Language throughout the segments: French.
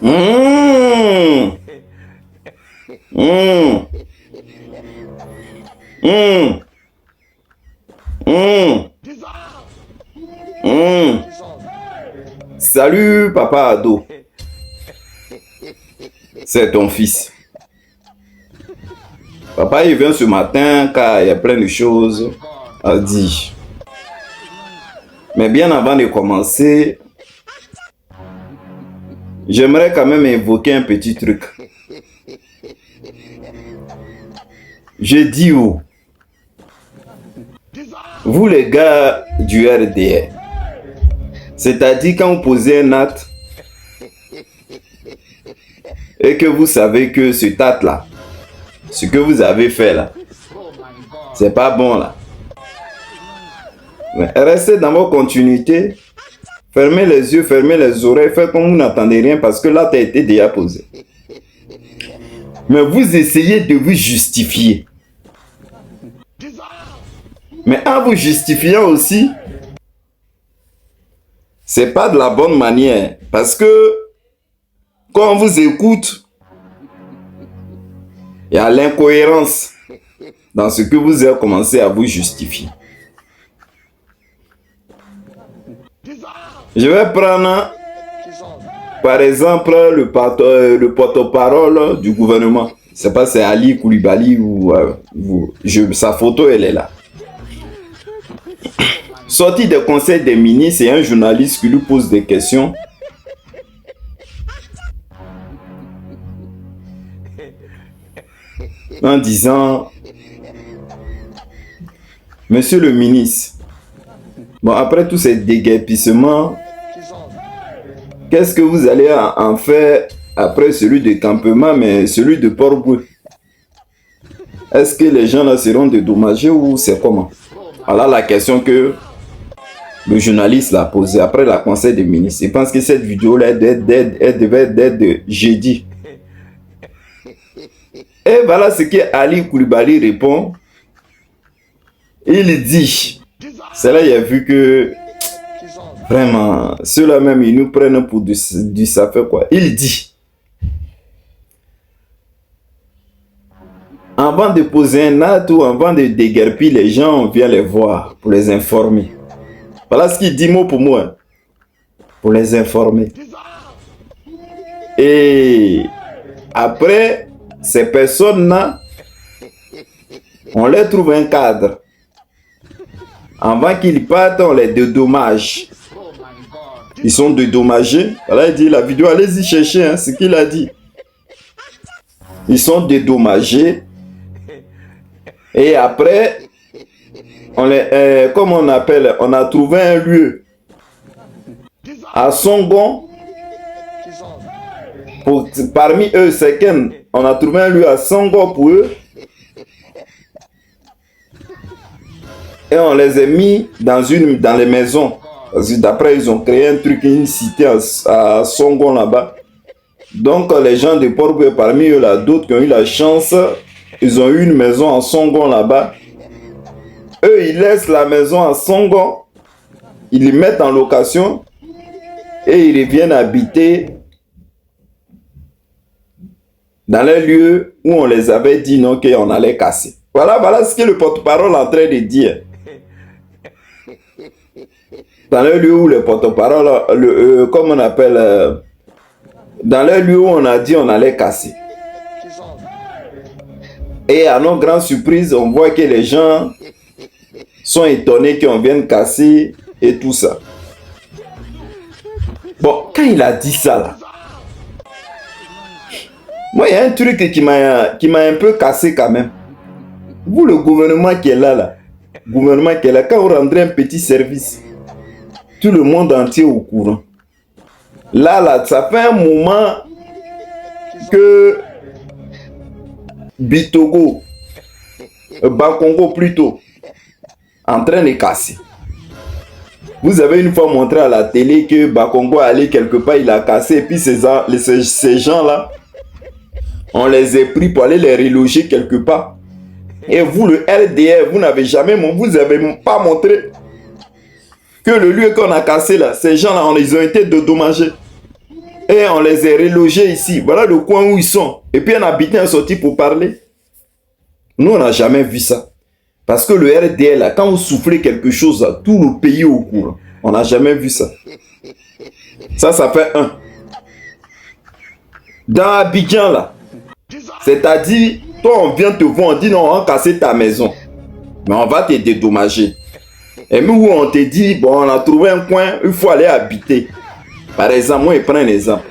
Mmh. Mmh. Mmh. Mmh. Mmh. Salut, papa ado. C'est ton fils. Papa, il vient ce matin car il y a plein de choses à dire. Mais bien avant de commencer, j'aimerais quand même évoquer un petit truc. Je dis où? Vous les gars du RDR, c'est-à-dire quand vous posez un acte et que vous savez que cet acte-là, ce que vous avez fait là, c'est pas bon là. Mais restez dans vos continuités, fermez les yeux, fermez les oreilles, faites comme vous n'entendez rien parce que l'acte a été déjà posé. Mais vous essayez de vous justifier. Mais en vous justifiant aussi, c'est pas de la bonne manière. Parce que quand on vous écoute, il y a l'incohérence dans ce que vous avez commencé à vous justifier. Je vais prendre, par exemple, le porte-parole du gouvernement. Je ne sais pas si c'est Ali Koulibaly ou sa photo, elle est là. Sorti des conseils des ministres, et un journaliste qui lui pose des questions. En disant, Monsieur le ministre, bon, après tous ces déguerpissements, qu'est-ce que vous allez en faire après celui de campement, mais celui de Port-Boueux? Est-ce que les gens là seront dédommagés ou c'est comment? Voilà la question que le journaliste l'a posée après la conseil des ministres. Je pense que cette vidéo-là, elle devait être de jeudi. Et voilà ce que Ali Koulibaly répond. Il dit, c'est là il a vu que vraiment, ceux-là même, ils nous prennent pour du ça fait quoi. Il dit, avant de poser un acte ou avant de déguerpir les gens, on vient les voir pour les informer. Voilà ce qu'il dit mot pour mot. Pour les informer. Et après, ces personnes-là, on leur trouve un cadre. Avant qu'ils partent, on les dédommage. Ils sont dédommagés. Voilà, il dit la vidéo, allez-y chercher ce qu'il a dit. Ils sont dédommagés. Et après, comme on appelle, on a trouvé un lieu à Songon. Parmi eux, c'est qu'un, on a trouvé un lieu à Songon pour eux. Et on les a mis dans les maisons. D'après, ils ont créé un truc, une cité à Songon là-bas. Donc, les gens de Port-Boueux, parmi eux, là, d'autres qui ont eu la chance, ils ont eu une maison à Songon là-bas. Eux, ils laissent la maison à Songon, ils les mettent en location et ils reviennent habiter dans les lieux où on les avait dit non, qu'on allait casser. Voilà ce que le porte-parole est en train de dire. Dans les lieux où le porte-parole, comme on appelle, dans les lieux où on a dit on allait casser. Et à nos grandes surprises, on voit que les gens sont étonnés qu'on vienne casser et tout ça. Bon, quand il a dit ça là, moi il y a un truc qui m'a un peu cassé quand même. Vous, le gouvernement qui est là, quand vous rendrez un petit service, tout le monde entier au courant. Là, ça fait un moment que Bitogo, Bakongo plutôt, en train de casser. Vous avez une fois montré à la télé que Bakongo allait quelque part, il a cassé, et puis ces gens-là, on les a pris pour aller les reloger quelque part. Et vous, le RDR, vous n'avez jamais, vous n'avez pas montré que le lieu qu'on a cassé là, ces gens-là, ils ont été dédommagés. Et on les a relogés ici. Voilà le coin où ils sont. Et puis un habitant est sorti pour parler. Nous, on n'a jamais vu ça. Parce que le RDL, là, quand vous soufflez quelque chose, là, tout le pays est au courant. On n'a jamais vu ça. Ça fait un. Dans Abidjan, là, c'est-à-dire, toi, on vient te voir, on dit non, on va casser ta maison. Mais on va te dédommager. Et nous, on te dit, bon, on a trouvé un coin, il faut aller habiter. Par exemple, moi, je prends un exemple.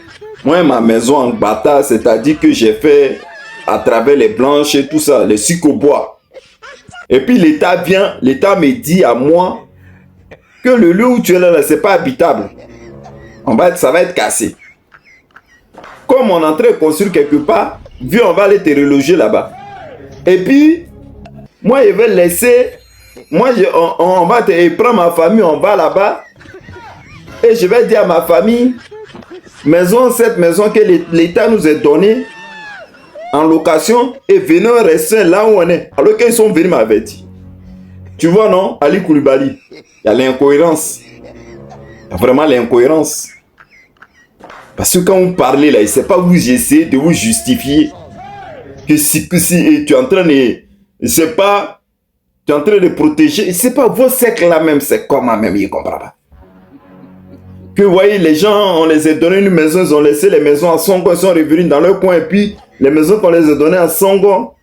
Moi, ma maison en Bata, c'est-à-dire que j'ai fait à travers les blanches et tout ça, les sucres au bois. Et puis l'État vient, l'État me dit à moi que le lieu où tu es là, c'est pas habitable. Ça va être cassé. Comme on est en train de construire quelque part, viens, on va aller te reloger là-bas. Et puis, moi, je vais laisser, on va te prendre ma famille, on va là-bas. Et je vais dire à ma famille, cette maison que l'État nous a donnée en location, et venez rester là où on est. Alors qu'ils sont venus m'avertir. Tu vois, non, Ali Koulibaly, il y a l'incohérence. Il y a vraiment l'incohérence. Parce que quand vous parlez là, il ne sait pas vous essayer de vous justifier. Que si tu es en train de... C'est pas... Tu es en train de protéger. C'est pas vos sectes là même, c'est comment même, il ne comprend pas. Que vous voyez, les gens, on les a donné une maison, ils ont laissé les maisons à Songo, ils sont revenus dans leur coin, et puis les maisons qu'on les a données à Songo,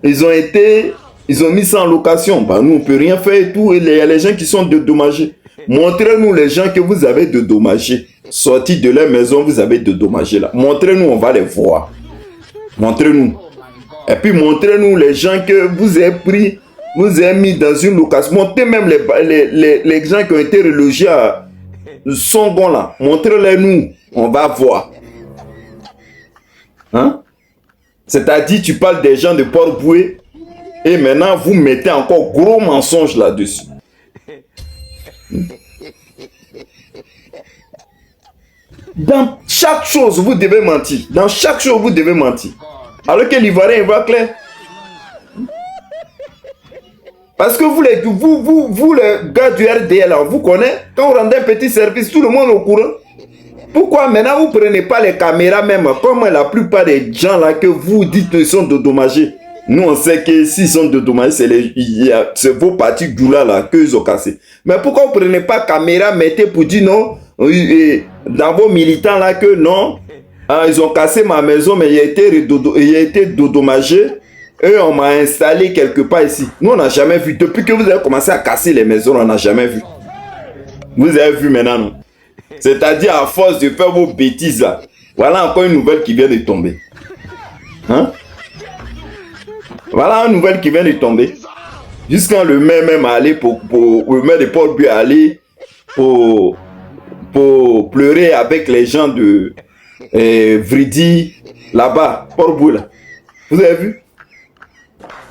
ils ont mis ça en location. Bah, nous, on ne peut rien faire et tout, et il y a les gens qui sont dédommagés. Montrez-nous les gens que vous avez dédommagés. Sortis de leur maison, vous avez dédommagé là. Montrez-nous, on va les voir. Montrez-nous. Et puis montrez-nous les gens que vous avez pris, vous avez mis dans une location. Montrez même les gens qui ont été relogés à Songo là. Montrez-les nous, on va voir. Hein? C'est-à-dire, tu parles des gens de Port-Boué et maintenant vous mettez encore gros mensonges là-dessus. Dans chaque chose, vous devez mentir. Dans chaque chose, vous devez mentir. Alors que l'Ivoirien, il voit clair. Parce que vous les gars du RDL, vous connaissez, quand vous rendez un petit service, tout le monde est au courant. Pourquoi maintenant vous ne prenez pas les caméras même, comme la plupart des gens là que vous dites qu'ils sont dédommagés. Nous, on sait que s'ils sont dédommagés, c'est vos partis Goula là qu'ils ont cassé. Mais pourquoi vous ne prenez pas caméra, mettez pour dire non, dans vos militants là que non, ils ont cassé ma maison, mais il a été dédommagé. Et on m'a installé quelque part ici. Nous, on n'a jamais vu. Depuis que vous avez commencé à casser les maisons, on n'a jamais vu. Vous avez vu maintenant, non? C'est-à-dire, à force de faire vos bêtises là. Voilà encore une nouvelle qui vient de tomber. Hein? Voilà une nouvelle qui vient de tomber. Jusqu'à le maire même aller le maire de Port-Boué aller pour pleurer avec les gens de Vridi là-bas, Port-Boué là. Vous avez vu?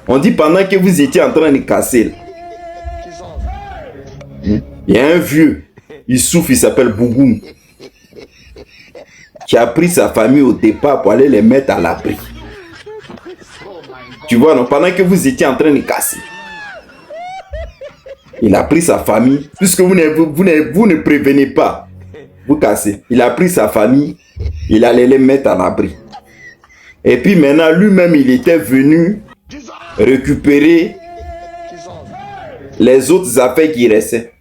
On dit pendant que vous étiez en train de casser là. Il y a un vieux, il souffre, il s'appelle Bougoum, qui a pris sa famille au départ pour aller les mettre à l'abri. Tu vois, non, pendant que vous étiez en train de casser, il a pris sa famille, puisque vous ne prévenez pas, vous cassez. Il a pris sa famille, il allait les mettre à l'abri. Et puis maintenant, lui-même, il était venu récupérer les autres affaires qui restaient.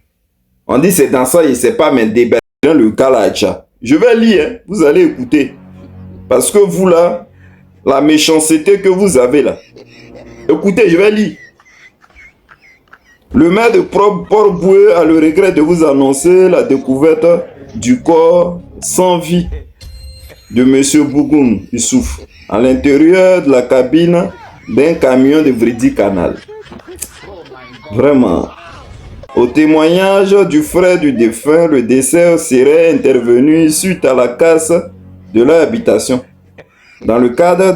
On dit c'est dans ça, il ne sait pas, mais débattre dans le cas là. Je vais lire, hein, vous allez écouter. Parce que vous là, la méchanceté que vous avez là. Écoutez, je vais lire. Le maire de Port-Boué a le regret de vous annoncer la découverte du corps sans vie de M. Bougoum Issouf à l'intérieur de la cabine d'un camion de Vridi Canal. Vraiment. Au témoignage du frère du défunt, le décès serait intervenu suite à la casse de leur habitation. Dans le cadre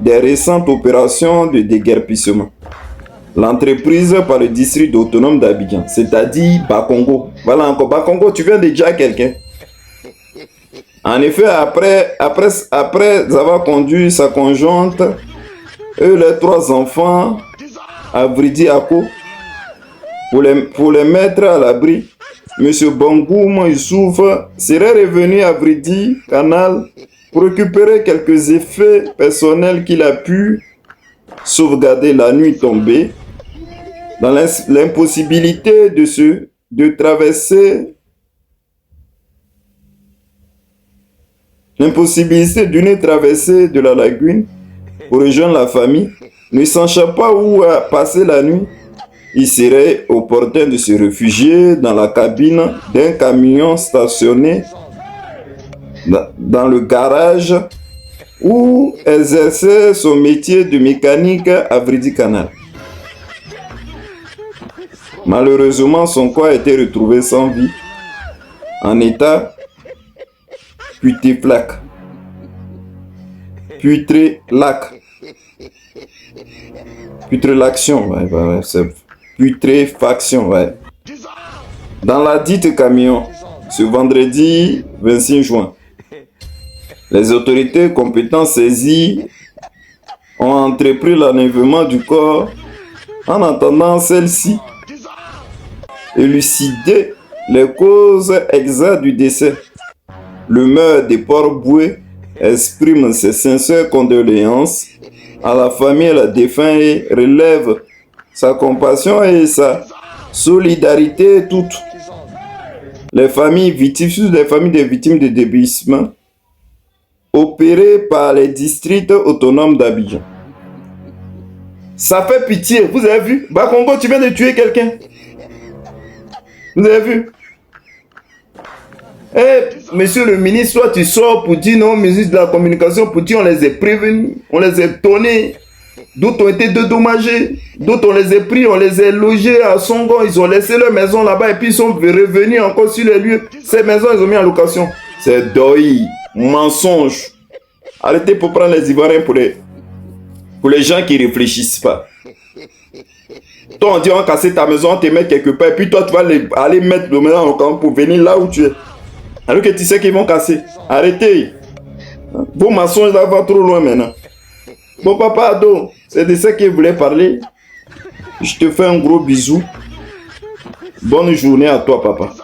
des récentes opérations de déguerpissement. L'entreprise par le district autonome d'Abidjan, c'est-à-dire Bakongo. Voilà encore, Bakongo, tu viens de dire à quelqu'un. En effet, après avoir conduit sa conjointe et les 3 enfants à Vridi Ako pour les mettre à l'abri, M. Bangoum Youssouf serait revenu à Vridi, Canal, pour récupérer quelques effets personnels qu'il a pu sauvegarder la nuit tombée, dans l'impossibilité de traverser, l'impossibilité d'une traversée de la lagune pour rejoindre la famille, ne sachant pas où passer la nuit. Il serait opportun de se réfugier dans la cabine d'un camion stationné dans le garage où exerçait son métier de mécanique à Vridi Canal. Malheureusement, son corps a été retrouvé sans vie, en état putréfaction. Putréfaction, ouais. Dans la dite camion, ce vendredi 26 juin, les autorités compétentes saisies ont entrepris l'enlèvement du corps en attendant celle-ci élucider les causes exactes du décès. Le maire de Port-Bouët exprime ses sincères condoléances à la famille et à la défunte et relève sa compassion et sa solidarité toutes les familles victimes, surtout les familles des victimes de débissement opérées par les districts autonomes d'Abidjan. Ça fait pitié, vous avez vu? Bakongo, tu viens de tuer quelqu'un. Vous avez vu? Eh, monsieur le ministre, toi tu sors pour dire non, ministre de la communication, pour dire on les a prévenus, on les a donnés. D'autres ont été dédommagés, d'autres on les a pris, on les a logés à Songon, ils ont laissé leur maison là-bas et puis ils sont revenus encore sur les lieux. Ces maisons, ils ont mis en location. C'est deuil, mensonge. Arrêtez pour prendre les Ivoiriens pour les gens qui ne réfléchissent pas. Toi, on dit on va casser ta maison, on te met quelque part, et puis toi, tu vas aller mettre le maison en location pour venir là où tu es. Alors que tu sais qu'ils vont casser. Arrêtez. Vos mensonges là vont trop loin maintenant. Bon, papa Ado, c'est de ça qu'il voulait parler. Je te fais un gros bisou. Bonne journée à toi, papa.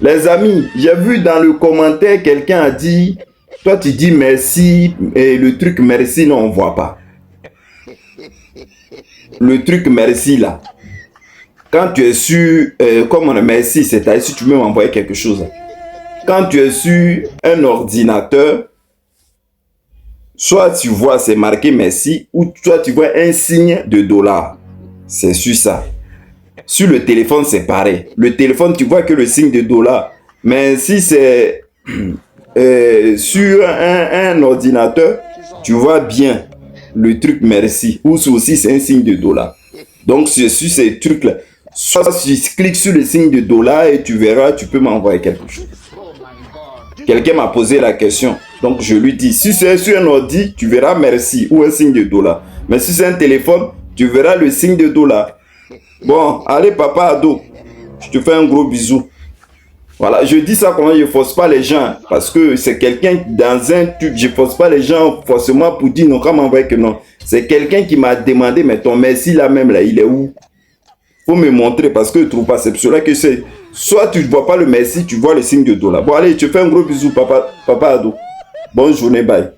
Les amis, j'ai vu dans le commentaire, quelqu'un a dit, toi tu dis merci, et le truc merci, non, on ne voit pas. Le truc merci là. Quand tu es sur, comme on a merci, c'est-à-dire si tu veux m'envoyer quelque chose. Quand tu es sur un ordinateur, soit tu vois c'est marqué merci, ou soit tu vois un signe de dollar. C'est sur ça. Sur le téléphone, c'est pareil. Le téléphone, tu vois que le signe de dollar. Mais si c'est sur un ordinateur, tu vois bien le truc merci. Ou aussi, c'est un signe de dollar. Donc, sur ces trucs-là, soit tu cliques sur le signe de dollar et tu verras, tu peux m'envoyer quelque chose. Quelqu'un m'a posé la question. Donc, je lui dis, si c'est sur un ordi, tu verras merci ou un signe de dollar. Mais si c'est un téléphone, tu verras le signe de dollar. Bon, allez, papa Ado, je te fais un gros bisou. Voilà, je dis ça comment je ne force pas les gens. Parce que c'est quelqu'un dans un truc, je ne force pas les gens forcément pour dire non, comment m'envoyer que non. C'est quelqu'un qui m'a demandé, mais ton merci là même, là, il est où? Faut me montrer parce que je ne trouve pas. C'est cela que c'est. Soit tu ne vois pas le merci, tu vois le signe de dollar. Bon, allez, je te fais un gros bisou, papa Ado. Bonne journée, bye.